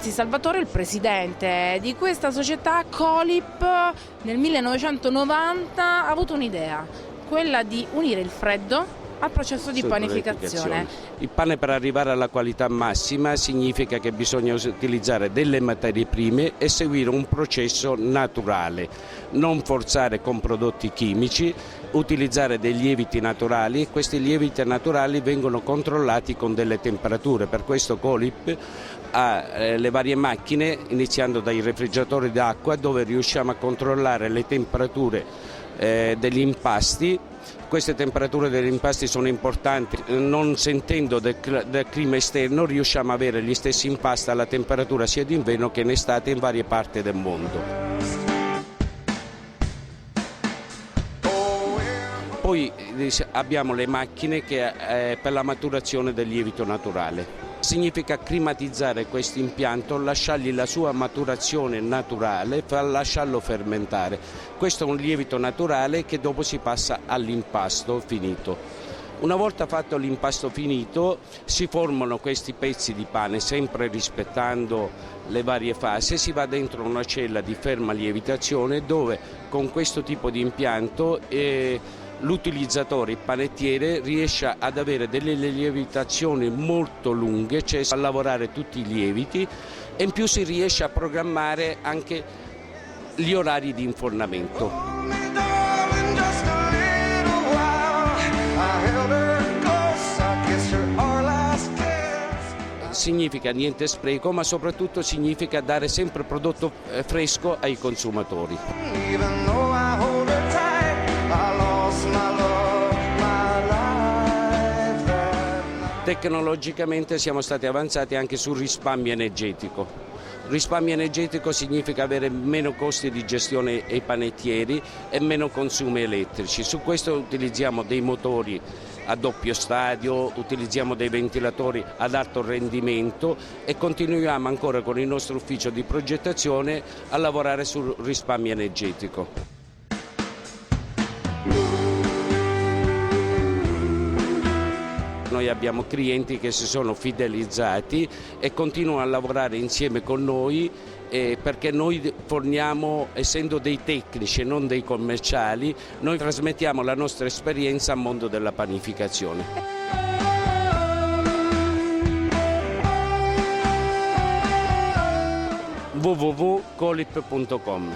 Terzi Salvatore, il presidente di questa società Colip, nel 1990 ha avuto un'idea, quella di unire il freddo al processo di panificazione. Il pane, per arrivare alla qualità massima, significa che bisogna utilizzare delle materie prime e seguire un processo naturale, non forzare con prodotti chimici, utilizzare dei lieviti naturali, e questi lieviti naturali vengono controllati con delle temperature. Per questo Colip ha le varie macchine, iniziando dai refrigeratori d'acqua, dove riusciamo a controllare le temperature degli impasti. Queste temperature degli impasti sono importanti, non sentendo del clima esterno riusciamo ad avere gli stessi impasti alla temperatura sia d'inverno che in estate in varie parti del mondo. Poi abbiamo le macchine per la maturazione del lievito naturale. Significa climatizzare questo impianto, lasciargli la sua maturazione naturale, lasciarlo fermentare. Questo è un lievito naturale che dopo si passa all'impasto finito. Una volta fatto l'impasto finito si formano questi pezzi di pane, sempre rispettando le varie fasi, si va dentro una cella di ferma lievitazione dove con questo tipo di impianto l'utilizzatore, il panettiere, riesce ad avere delle lievitazioni molto lunghe, cioè a lavorare tutti i lieviti, e in più si riesce a programmare anche gli orari di infornamento. Significa niente spreco, ma soprattutto significa dare sempre prodotto fresco ai consumatori. Tecnologicamente siamo stati avanzati anche sul risparmio energetico. Risparmio energetico significa avere meno costi di gestione ai panettieri e meno consumi elettrici. Su questo utilizziamo dei motori a doppio stadio, utilizziamo dei ventilatori ad alto rendimento e continuiamo ancora con il nostro ufficio di progettazione a lavorare sul risparmio energetico. Noi abbiamo clienti che si sono fidelizzati e continuano a lavorare insieme con noi perché noi forniamo, essendo dei tecnici e non dei commerciali, noi trasmettiamo la nostra esperienza al mondo della panificazione. www.colip.com